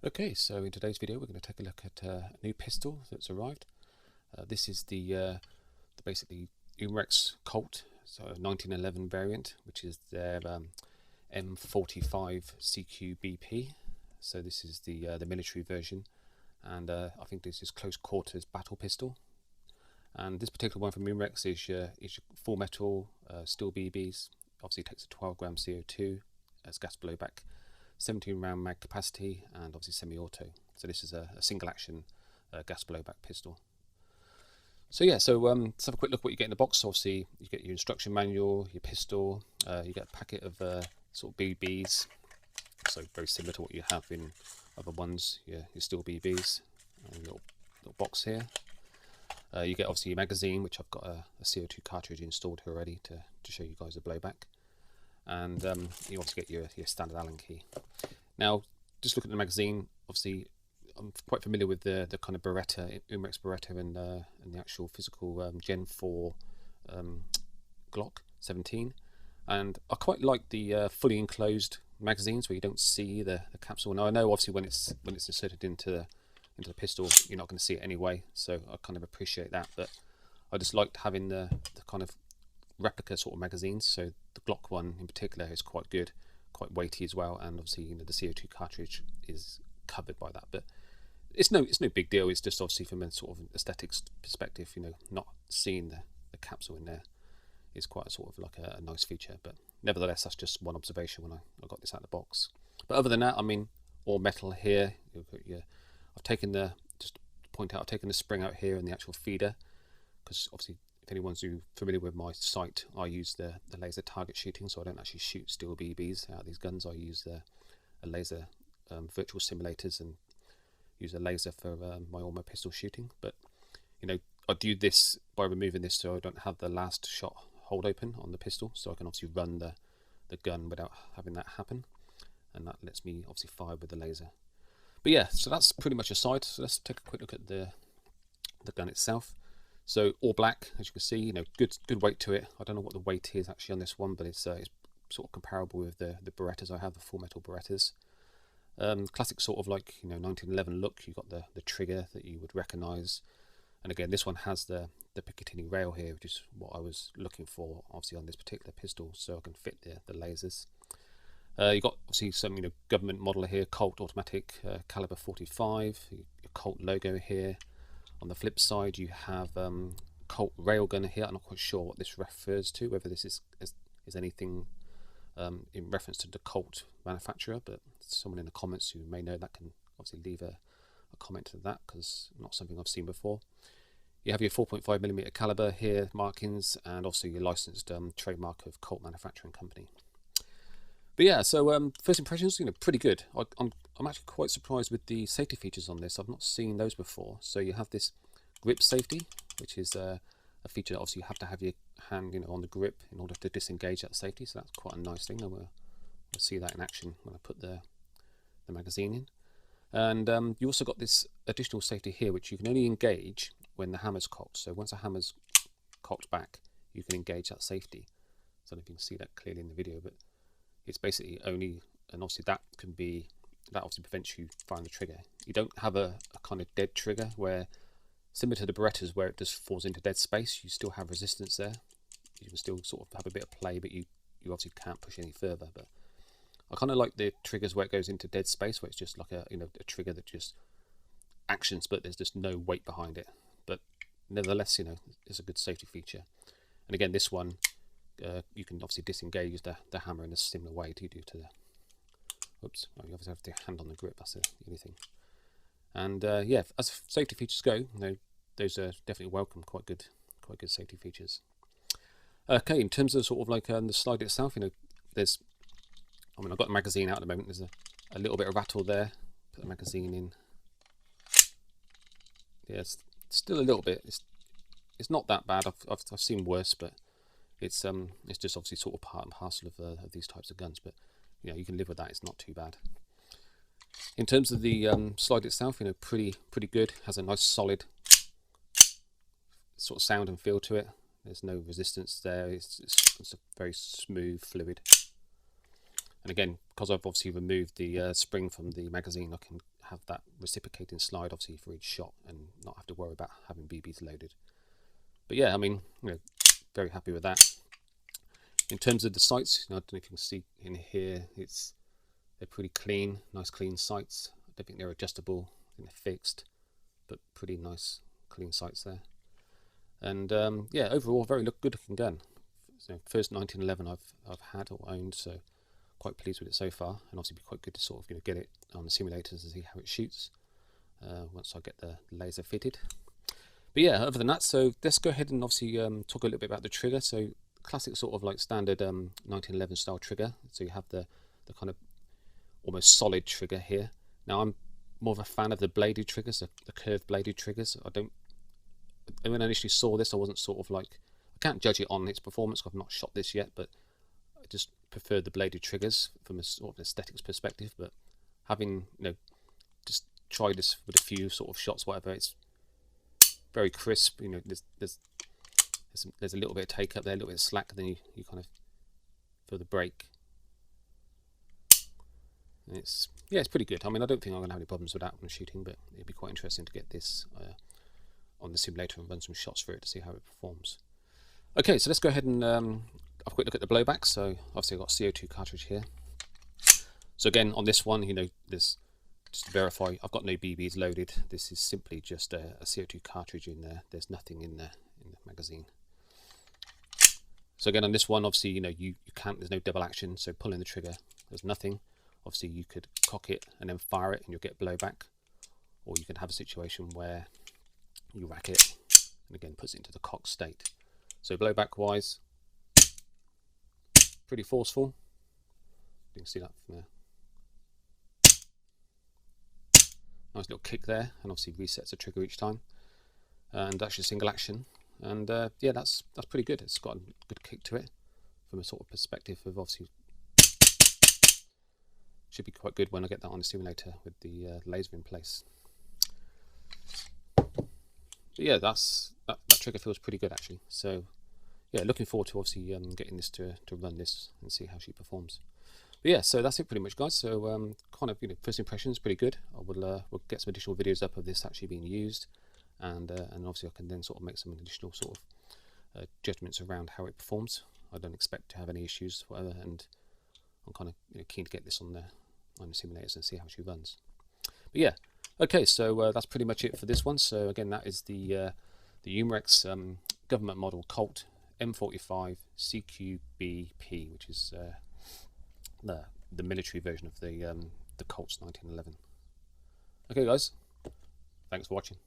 Okay, so in today's video we're going to take a look at a new pistol that's arrived. This is the basically Umarex Colt, so 1911 variant, which is their M45 CQBP. So this is the military version, and I think this is close quarters battle pistol. And this particular one from Umarex is your full metal steel BBs. Obviously, it takes a 12 gram CO2 as gas blowback. 17 round mag capacity, and obviously semi-auto. So this is a single action gas blowback pistol. So yeah, so let's have a quick look at what you get in the box. Obviously you get your instruction manual, your pistol, you get a packet of sort of BBs, so very similar to what you have in other ones, your steel BBs, and your little box here. You get obviously your magazine, which I've got a CO2 cartridge installed here already to show you guys the blowback. And you obviously get your standard Allen key. Now, just look at the magazine. Obviously, I'm quite familiar with the kind of Beretta, Umarex Beretta, and the actual physical Gen 4 Glock 17, and I quite like the fully enclosed magazines where you don't see the capsule. Now, I know obviously when it's inserted into the pistol, you're not going to see it anyway, so I kind of appreciate that. But I just liked having the kind of replica sort of magazines. So the Glock one in particular is quite good, quite weighty as well, and obviously the CO2 cartridge is covered by that. But it's no big deal. It's just obviously from a sort of aesthetics perspective, not seeing the capsule in there is quite a sort of like a nice feature. But nevertheless, that's just one observation when I got this out of the box. But other than that, I mean, all metal here. I've taken just to point out, I've taken the spring out here and the actual feeder, because obviously, if anyone's familiar with my site, I use the laser target shooting, so I don't actually shoot steel BBs out of these guns. I use a laser virtual simulators and use a laser for my all my pistol shooting. But I do this by removing this so I don't have the last shot hold open on the pistol, so I can obviously run the gun without having that happen, and that lets me obviously fire with the laser. But yeah, so that's pretty much aside. So let's take a quick look at the gun itself. So all black, as you can see, good weight to it. I don't know what the weight is actually on this one, but it's sort of comparable with the Berettas I have, the full metal Berettas. Classic sort of like 1911 look. You've got the trigger that you would recognise, and again this one has the Picatinny rail here, which is what I was looking for obviously on this particular pistol, so I can fit the lasers. You've got obviously some government model here, Colt automatic caliber 45, your Colt logo here. On the flip side, you have Colt railgun here. I'm not quite sure what this refers to, whether this is anything in reference to the Colt manufacturer, but someone in the comments who may know that can obviously leave a comment to that, because not something I've seen before. You have your 4.5mm caliber here, markings, and also your licensed trademark of Colt Manufacturing Company. But yeah, so first impressions, pretty good. I'm actually quite surprised with the safety features on this. I've not seen those before. So you have this grip safety, which is a feature that obviously you have to have your hand on the grip in order to disengage that safety. So that's quite a nice thing. And we'll see that in action when I put the magazine in. And you also got this additional safety here, which you can only engage when the hammer's cocked. So once a hammer's cocked back, you can engage that safety. I don't know if you can see that clearly in the video, but it's basically only, and obviously that obviously prevents you firing the trigger. You don't have a kind of dead trigger where, similar to the Berettas, where it just falls into dead space. You still have resistance there. You can still sort of have a bit of play, but you obviously can't push any further. But I kind of like the triggers where it goes into dead space, where it's just like a trigger that just actions, but there's just no weight behind it. But nevertheless, it's a good safety feature. And again, this one, you can obviously disengage the hammer in a similar way to you do to the. Oops! You obviously have to hand on the grip. That's the only thing. And yeah, as safety features go, those are definitely welcome. Quite good safety features. Okay, in terms of sort of like the slide itself, there's. I mean, I've got the magazine out at the moment. There's a little bit of rattle there. Put the magazine in. Yeah, it's still a little bit. It's not that bad. I've seen worse, but. It's just obviously sort of part and parcel of these types of guns, but you can live with that. It's not too bad. In terms of the slide itself, pretty good. Has a nice solid sort of sound and feel to it. There's no resistance there. It's a very smooth fluid. And again, because I've obviously removed the spring from the magazine, I can have that reciprocating slide obviously for each shot and not have to worry about having BBs loaded. But yeah, I mean, very happy with that. In terms of the sights, I don't know if you can see in here, they're pretty clean, nice clean sights. I don't think they're adjustable, I think they're fixed, but pretty nice clean sights there. And yeah, overall very good looking gun. So first 1911 I've had or owned, so quite pleased with it so far, and obviously be quite good to sort of get it on the simulators and see how it shoots once I get the laser fitted. But yeah, other than that, so let's go ahead and obviously talk a little bit about the trigger. So classic sort of like standard 1911 style trigger. So you have the kind of almost solid trigger here. Now I'm more of a fan of the bladed triggers, the curved bladed triggers. When I initially saw this, I wasn't sort of like, I can't judge it on its performance, I've not shot this yet, but I just prefer the bladed triggers from a sort of aesthetics perspective. But having just tried this with a few sort of shots, whatever, it's very crisp. There's a little bit of take up there, a little bit of slack, then you kind of feel the break. And it's pretty good. I mean, I don't think I'm going to have any problems with that when shooting, but it'd be quite interesting to get this on the simulator and run some shots for it to see how it performs. Okay, so let's go ahead and have a quick look at the blowback. So obviously I've got a CO2 cartridge here. So again, on this one, there's, just to verify, I've got no BBs loaded. This is simply just a CO2 cartridge in there. There's nothing in the magazine. So again, on this one, obviously, you can't, there's no double action, so pulling the trigger, there's nothing. Obviously you could cock it and then fire it and you'll get blowback, or you can have a situation where you rack it and again puts it into the cock state. So blowback wise, pretty forceful. You can see that from there. Nice little kick there, and obviously resets the trigger each time. And actually single action, and yeah, that's pretty good. It's got a good kick to it from a sort of perspective of obviously should be quite good when I get that on the simulator with the laser in place. But yeah, that trigger feels pretty good actually. So yeah, looking forward to obviously getting this to run this and see how she performs. But yeah, so that's it pretty much, guys. So kind of first impressions pretty good. I will we'll get some additional videos up of this actually being used, and obviously I can then sort of make some additional sort of judgments around how it performs. I don't expect to have any issues whatever, and I'm kind of keen to get this on the simulators and see how she runs. But yeah, okay, so that's pretty much it for this one. So again, that is the Umarex government model Colt M45 CQBP, which is the military version of the Colt's 1911. Okay guys, thanks for watching.